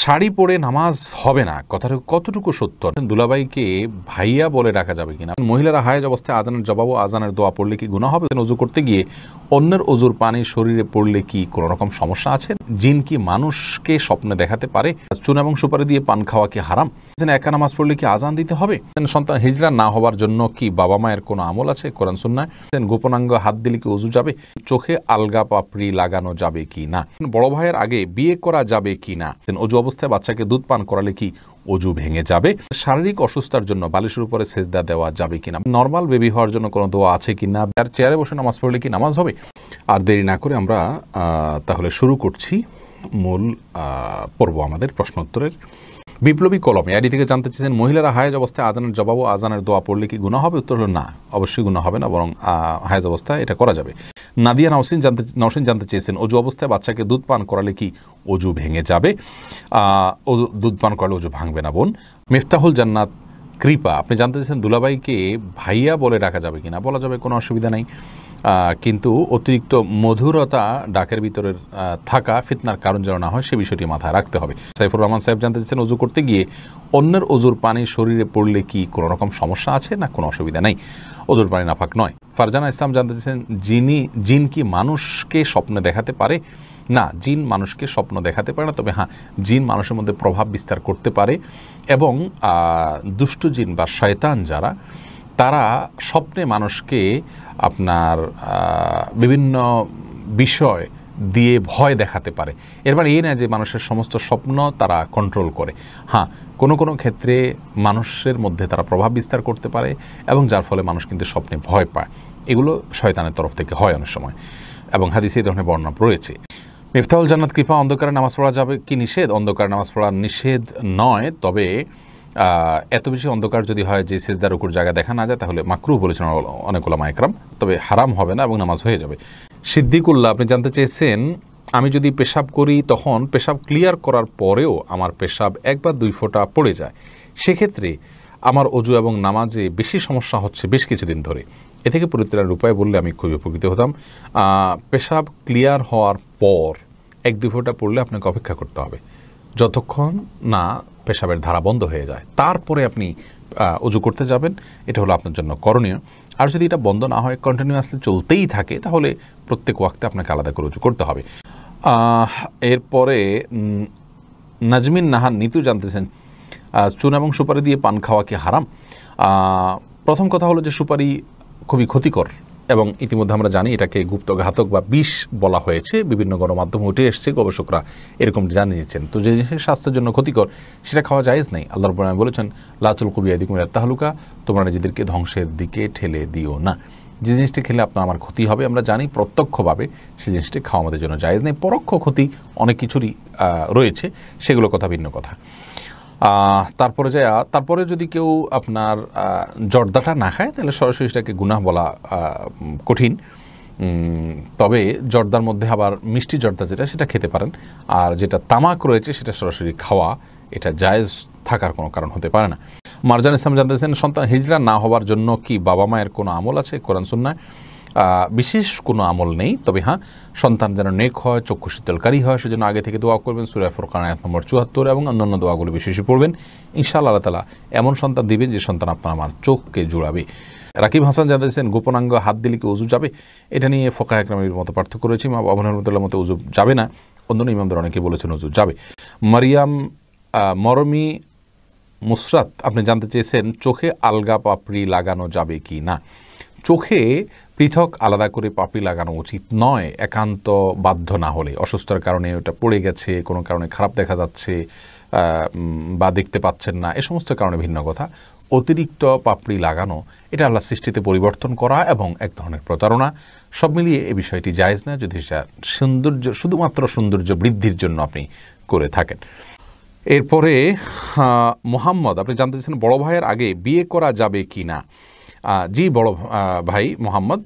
শাড়ি পরে নামাজ হবে না, কথাটা কতটুকু সত্য? দুলাভাইকে ভাইয়া বলে ডাকা যাবে কিনা? মহিলারা হায়েজ অবস্থায় আজানের জবাব ও আজানের দোয়া পড়লে কি গুনাহ হবে? অজু করতে গিয়ে অন্যের অজুর পানি শরীরে পড়লে কি কোনো রকম সমস্যা আছে? জিন কি মানুষকে স্বপ্নে দেখাতে পারে? চুন এবং সুপারি দিয়ে পান খাওয়া কি হারাম? একা নামাজ পড়লে কি আজান দিতে হবে? সন্তান হিজড়া না হবার জন্য কি বাবা মায়ের কোনো আমল আছে কোরআন সুন্নায়? গোপনাঙ্গ হাত দিলে কি অজু যাবে? চোখে আলগা পাপড়ি লাগানো যাবে কি না? বড় ভাইয়ের আগে বিয়ে করা যাবে কি না? অজু অবস্থায় বাচ্চাকে দুধ পান করালে কি অজু ভেঙে যাবে? শারীরিক অসুস্থতার জন্য বালিশের উপরে সেজদা দেওয়া যাবে কিনা? নর্মাল বেবি হওয়ার জন্য কোনো দোয়া আছে কিনা? আর চেয়ারে বসে নামাজ পড়লে কি নামাজ হবে? আর দেরি না করে আমরা তাহলে শুরু করছি মূল পর্ব আমাদের প্রশ্নোত্তরের। বিপ্লবী কলমে আইডি থেকে জানতে চেয়েছেন, মহিলারা হায়েজ অবস্থায় আজানের জবাব ও আজানের দোয়া পড়লে কি গুনাহ হবে? উত্তর হলো না, অবশ্যই গুনাহ হবে না, বরং হায়েজ অবস্থায় এটা করা যাবে। নাদিয়া নওশিন জানতে চেয়েছেন, অজু অবস্থায় বাচ্চাকে দুধ পান করালে কি অজু ভেঙে যাবে? দুধ পান করলে অজু ভাঙবে না বোন। মিফতাহুল জান্নাত কৃপা আপনি জানতে চেয়েছেন, দুলাভাইকে ভাইয়া বলে ডাকা যাবে কিনা? বলা যাবে, কোনো অসুবিধা নেই, কিন্তু অতিরিক্ত মধুরতা ডাকের ভিতরে থাকা ফিতনার কারণ যেন না হয় সে বিষয়টি মাথায় রাখতে হবে। সাইফুর রহমান সাহেব জানতে চাচ্ছেন, অজু করতে গিয়ে অন্যের অজুর পানি শরীরে পড়লে কি কোনো রকম সমস্যা আছে না কোনো অসুবিধা নেই? অজুর পানি নাপাক নয়। ফারজানা ইসলাম জানতে চাচ্ছেন, জিন কি মানুষকে স্বপ্নে দেখাতে পারে? না, জিন মানুষকে স্বপ্ন দেখাতে পারে না, তবে হ্যাঁ, জিন মানুষের মধ্যে প্রভাব বিস্তার করতে পারে এবং দুষ্ট জিন বা শয়তান যারা, তারা স্বপ্নে মানুষকে আপনার বিভিন্ন বিষয় দিয়ে ভয় দেখাতে পারে। এর মানে এই না যে মানুষের সমস্ত স্বপ্ন তারা কন্ট্রোল করে। হ্যাঁ, কোনো কোনো ক্ষেত্রে মানুষের মধ্যে তারা প্রভাব বিস্তার করতে পারে এবং যার ফলে মানুষ কিন্তু স্বপ্নে ভয় পায়। এগুলো শয়তানের তরফ থেকে হয় অনেক সময় এবং হাদিসে এই ধরনের বর্ণনা রয়েছে। মিফতাহুল জান্নাত কৃপা অন্ধকারে নামাজ পড়া যাবে কি নিষেধ? অন্ধকারে নামাজ পড়া নিষেধ নয়, তবে এত বেশি অন্ধকার যদি হয় যে সেজদার উপর জায়গা দেখা না যায় তাহলে মাকরুহ বলেছেন অনেক ওলামা একরাম, তবে হারাম হবে না এবং নামাজ হয়ে যাবে। সিদ্দিকুল্লাহ আপনি জানতে চেয়েছেন, আমি যদি পেশাব করি তখন পেশাব ক্লিয়ার করার পরেও আমার পেশাব এক বা দুই ফোঁটা পড়ে যায়, সেক্ষেত্রে আমার অজু এবং নামাজে বেশি সমস্যা হচ্ছে বেশ কিছুদিন ধরে, এ থেকে পরিত্রাণের উপায় বললে আমি খুবই উপকৃত হতাম। পেশাব ক্লিয়ার হওয়ার পর এক দুই ফোঁটা পড়লে আপনাকে অপেক্ষা করতে হবে যতক্ষণ না পেশাবের ধারা বন্ধ হয়ে যায়, তারপরে আপনি অজু করতে যাবেন। এটা হলো আপনার জন্য করণীয়। আর যদি এটা বন্ধ না হয়, কন্টিনিউয়াসলি চলতেই থাকে, তাহলে প্রত্যেক ওয়াক্তে আপনাকে আলাদা করে অজু করতে হবে। এরপরে নাজমিন নাহান নিতু জানতেছেন, চুন এবং সুপারি দিয়ে পান খাওয়া কি হারাম? প্রথম কথা হলো যে সুপারি খুবই ক্ষতিকর এবং ইতিমধ্যে আমরা জানি এটাকে গুপ্ত ঘাতক বা বিষ বলা হয়েছে, বিভিন্ন গণমাধ্যমে উঠে এসছে, গবেষকরা এরকম জানিয়েছেন। তো যে জিনিসের স্বাস্থ্যের জন্য ক্ষতিকর সেটা খাওয়া জায়েজ নেই। আল্লাহ রাব্বুল আলামিন বলেছেন, লা তুলকু বিআইদিকুম ইলা তাহলুকা, তোমরা নিজেদেরকে ধ্বংসের দিকে ঠেলে দিও না। যে জিনিসটি খেলে আপনার আমার ক্ষতি হবে আমরা জানি, প্রত্যক্ষভাবে সেই জিনিসটি খাওয়া আমাদের জন্য জায়েজ নেই। পরোক্ষ ক্ষতি অনেক কিছুরই রয়েছে, সেগুলো কথা ভিন্ন কথা। তারপরে যদি কেউ আপনার জর্দাটা না খায় তাহলে সরাসরি সেটাকে গুনাহ বলা কঠিন, তবে জর্দার মধ্যে আবার মিষ্টি জর্দা যেটা সেটা খেতে পারেন, আর যেটা তামাক রয়েছে সেটা সরাসরি খাওয়া এটা জায়েজ থাকার কোনো কারণ হতে পারে না। মারজান ইসলাম জানতেছেন, সন্তান হিজড়া না হওয়ার জন্য কি বাবা মায়ের কোনো আমল আছে কোরআন সুন্নায়? বিশেষ কোনো আমল নেই, তবে হ্যাঁ, সন্তান যেন নেক হয়, চক্ষু শীতলকারী হয়, সেজন্য আগে থেকে দোয়া করবেন। সূরা ফুরকান আয়াত নম্বর ৭৪ এবং অন্যান্য দোয়াগুলো বেশি বেশি পড়বেন। ইনশাআল্লাহ আল্লাহ তাআলা এমন সন্তান দিবেন যে সন্তান আপনার আমার চোখকে জুড়াবে। রাকিব হাসান জানতেছেন, গোপনাঙ্গ হাত দিলে কি উজু যাবে? এটা নিয়ে ফোকাহে কেরামের মতো পার্থক্য রয়েছে। ইমাম আবু হানিফা রাহমাতুল্লাহর মতো উজু যাবে না, অন্যান্য ইমামদের অনেকে বলেছেন উজু যাবে। মরমি মুসরাত আপনি জানতে চেয়েছেন, চোখে আলগা পাপড়ি লাগানো যাবে কি না? চোখে পৃথক আলাদা করে পাপড়ি লাগানো উচিত নয়, একান্ত বাধ্য না হলে। অসুস্থতার কারণে ওটা পড়ে গেছে, কোনো কারণে খারাপ দেখা যাচ্ছে বা দেখতে পাচ্ছেন না, এ সমস্ত কারণে ভিন্ন কথা। অতিরিক্ত পাপড়ি লাগানো এটা আল্লাহ সৃষ্টিতে পরিবর্তন করা এবং এক ধরনের প্রতারণা। সব মিলিয়ে এই বিষয়টি জায়েজ না, যদি সেটা শুধুমাত্র সৌন্দর্য বৃদ্ধির জন্য আপনি করে থাকেন। এরপরে মোহাম্মদ আপনি জানতে চাচ্ছেন, বড় ভাইয়ের আগে বিয়ে করা যাবে কি না? জি বড় ভাই মোহাম্মদ,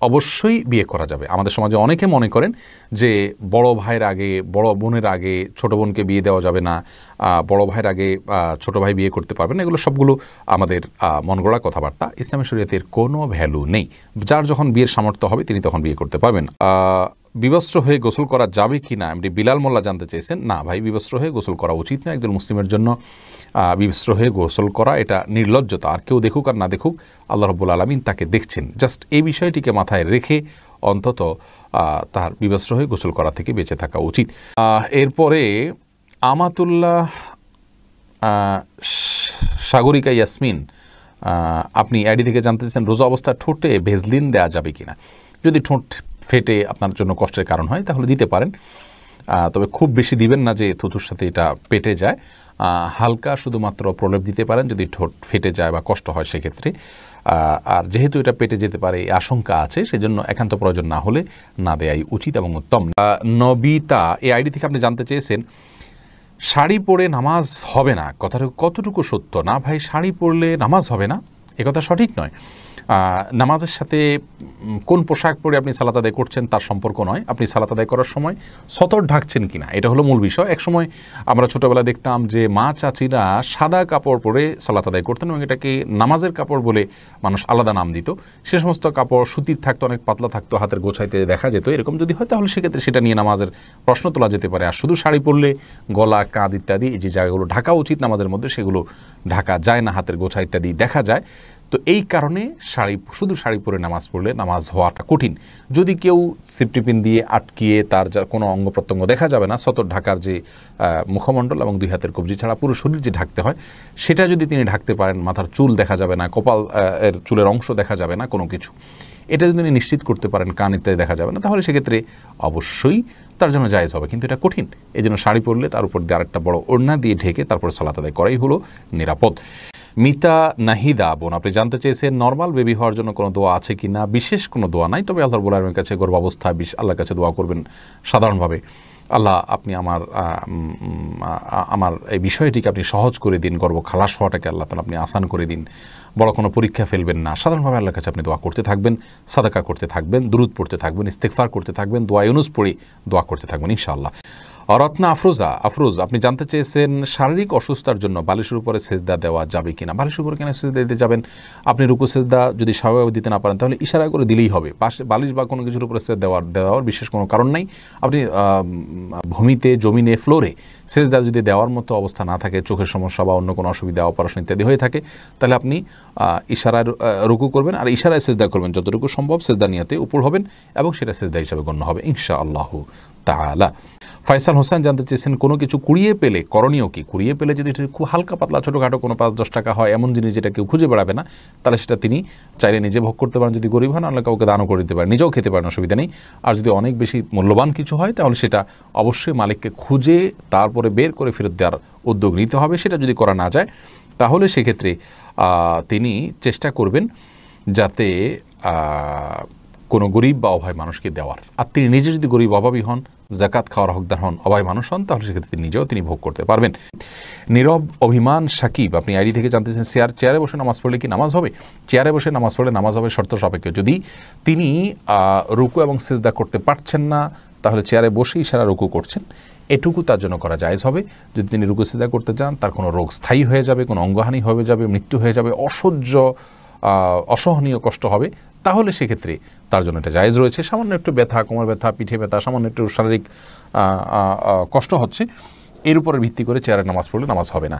অবশ্যই বিয়ে করা যাবে। আমাদের সমাজে অনেকে মনে করেন যে বড় ভাইয়ের আগে, বড় বোনের আগে ছোট বোনকে বিয়ে দেওয়া যাবে না, বড় ভাইয়ের আগে ছোট ভাই বিয়ে করতে পারবে না। এগুলো সবগুলো আমাদের মনগড়া কথাবার্তা। ইসলামী শরীয়তের কোনো ভ্যালু নেই। যার যখন বিয়ের সামর্থ্য হবে তিনি তখন বিয়ে করতে পারবেন। বিবস্ত্র হয়ে গোসল করা যাবে কি না এমনি বিলাল মোল্লা জানতে চেয়েছেন। না ভাই, বিবস্ত্র হয়ে গোসল করা উচিত না। একজন মুসলিমের জন্য বিবস্ত্র হয়ে গোসল করা এটা নির্লজ্জতা। আর কেউ দেখুক আর না দেখুক, আল্লাহ রাব্বুল আলামিন তাকে দেখছেন। জাস্ট এই বিষয়টিকে মাথায় রেখে অন্তত তার বিবস্ত্র হয়ে গোসল করা থেকে বেঁচে থাকা উচিত। এরপরে আমাতুল্লাহ সাগরিকা ইয়াসমিন, আপনি আইডি থেকে জানতে চাইছেন রোজা অবস্থায় ঠোঁটে ভেজলিন দেওয়া যাবে কিনা। যদি ঠোঁট ফেটে আপনার জন্য কষ্টের কারণ হয় তাহলে দিতে পারেন, তবে খুব বেশি দিবেন না যে থুতুর সাথে এটা পেটে যায়। হালকা শুধুমাত্র প্রলেপ দিতে পারেন যদি ঠোঁট ফেটে যায় বা কষ্ট হয় সেক্ষেত্রে। আর যেহেতু এটা পেটে যেতে পারে এই আশঙ্কা আছে, সেজন্য একান্ত প্রয়োজন না হলে না দেয়াই উচিত এবং উত্তম। নবিতা এই আইডি থেকে আপনি জানতে চেয়েছেন শাড়ি পরে নামাজ হবে না, কথাটা কতটুকু সত্য? না ভাই, শাড়ি পরলে নামাজ হবে না এ কথা সঠিক নয়। নামাজের সাথে কোন পোশাক পরে আপনি সালাত আদায় করছেন তার সম্পর্ক নয়। আপনি সালাত আদায় করার সময় সতর ঢাকছেন কিনা এটা হলো মূল বিষয়। একসময় আমরা ছোটোবেলা দেখতাম যে মা চাচিরা সাদা কাপড় পরে সালাত আদায় করতেন এবং এটাকে নামাজের কাপড় বলে মানুষ আলাদা নাম দিত। সে সমস্ত কাপড় সুতির থাকতো, অনেক পাতলা থাকতো, হাতের গোছাইতে দেখা যেত। এরকম যদি হয় তাহলে সেক্ষেত্রে সেটা নিয়ে নামাজের প্রশ্ন তোলা যেতে পারে। আর শুধু শাড়ি পরলে গলা, কাঁধ ইত্যাদি যে জায়গাগুলো ঢাকা উচিত নামাজের মধ্যে সেগুলো ঢাকা যায় না, হাতের গোছা ইত্যাদি দেখা যায়। তো এই কারণে শুধু শাড়ি পরে নামাজ পড়লে নামাজ হওয়াটা কঠিন। যদি কেউ সিপটিপিন দিয়ে আটকিয়ে তার কোনো অঙ্গ প্রত্যঙ্গ দেখা যাবে না, সতর ঢাকার যে মুখমণ্ডল এবং দুই হাতের কবজি ছাড়া পুরো শরীর যে ঢাকতে হয় সেটা যদি তিনি ঢাকতে পারেন, মাথার চুল দেখা যাবে না, কপাল এর চুলের অংশ দেখা যাবে না কোনো কিছু, এটা যদি তিনি নিশ্চিত করতে পারেন কান ইত্যাদি দেখা যাবে না, তাহলে সেক্ষেত্রে অবশ্যই তার জন্য জায়েজ হবে। কিন্তু এটা কঠিন, এই জন্য শাড়ি পরলে তার উপর দিয়ে আরেকটা বড় ওড়না দিয়ে ঢেকে তারপর সালাত আদায় করাই হলো নিরাপদ। মিতা নাহিদা বোন, আপনি জানতে চেয়েছেন নর্মাল বেবি হওয়ার জন্য কোনো দোয়া আছে কি না। বিশেষ কোনো দোয়া নাই, তবে আল্লাহ রাব্বুল আলামিনের কাছে গর্ভাবস্থায় আল্লাহর কাছে দোয়া করবেন সাধারণভাবে, আল্লাহ আপনি আমার এই বিষয়টিকে আপনি সহজ করে দিন, গর্ভ খালাস হওয়াটাকে আল্লাহ তাআলা আপনি আসান করে দিন, বড় কোনো পরীক্ষা ফেলবেন না। সাধারণভাবে আল্লাহর কাছে আপনি দোয়া করতে থাকবেন, সাদাকা করতে থাকবেন, দুরূদ পড়তে থাকবেন, ইস্তিগফার করতে থাকবেন, দোয়া ইউনুস পড়ে দোয়া করতে থাকবেন ইনশাআল্লাহ। রত্না আফরোজ, আপনি জানতে চেয়েছেন শারীরিক অসুস্থতার জন্য বালিশের উপরে সেজদা দেওয়া যাবে কিনা। বালিশের উপরে কেন সেজদা দিতে যাবেন? আপনি রুকু সেজদা যদি স্বাভাবিকভাবে দিতে না পারেন তাহলে ইশারা করে দিলেই হবে। বালিশ বা কোনো কিছুর উপরে সেজদা দেওয়ার বিশেষ কোনো কারণ নাই। আপনি ভূমিতে, জমিনে, ফ্লোরে সেজদা যদি দেওয়ার মতো অবস্থা না থাকে, চোখের সমস্যা বা অন্য কোনো অসুবিধা, অপারেশন ইত্যাদি হয়ে থাকে, তাহলে আপনি ইশারায় রুকু করবেন আর ইশারায় সেজদা করবেন, যতটুকু সম্ভব সেজদা নিয়তে উপর হবেন এবং সেটা সেজদা হিসাবে গণ্য হবে ইনশাআল্লাহু তাআলা। ফয়সাল হোসেন জানতে চেয়েছেন কোনো কিছু কুড়িয়ে পেলে করণীয় কি। কুড়িয়ে পেলে যদি খুব হালকা পাতলা ছোটোখাটো কোনো 5-10 টাকা হয়, এমন জিনিস যেটা কেউ খুঁজে বেড়াবে না, তাহলে সেটা তিনি চাইলে নিজে ভোগ করতে পারেন, যদি গরিব হন আল্লাহ কাউকে দানও করে দিতে পারেন, নিজেও খেতে পারেন, অসুবিধা নেই। আর যদি অনেক বেশি মূল্যবান কিছু হয় তাহলে সেটা অবশ্যই মালিককে খুঁজে তারপরে বের করে ফেরত দেওয়ার উদ্যোগ নিতে হবে। সেটা যদি করা না যায় তাহলে সেক্ষেত্রে তিনি চেষ্টা করবেন যাতে কোনো গরিব বা অভাবী মানুষকে দেওয়ার। আর তিনি নিজে যদি গরিব অভাবী হন, জাকাত খাওয়ার হকদার হন, অভাবী মানুষ হন, তাহলে সেক্ষেত্রে নিজেও তিনি ভোগ করতে পারবেন। নীরব অভিমান সাকিব, আপনি আইডি থেকে জানতেছেন চেয়ারে বসে নামাজ পড়লে কি নামাজ হবে। চেয়ারে বসে নামাজ পড়লে নামাজ হবে শর্ত সাপেক্ষে। যদি তিনি রুকু এবং সিজদা করতে পারছেন না তাহলে চেয়ারে বসেই সারা রুকু করছেন, এটুকু তার জন্য করা জায়েজ হবে। যদি তিনি রুকু সিজদা করতে চান, তার কোনো রোগ স্থায়ী হয়ে যাবে, কোনো অঙ্গহানি হয়ে যাবে, মৃত্যু হয়ে যাবে, অসহনীয় কষ্ট হবে, তাহলে সেক্ষেত্রে তার জন্য এটা জায়েজ রয়েছে। সামান্য একটু ব্যথা, কোমর ব্যথা, পিঠে ব্যথা, সামান্য একটু শারীরিক কষ্ট হচ্ছে, এর উপরে ভিত্তি করে চেয়ারে নামাজ পড়লে নামাজ হবে না।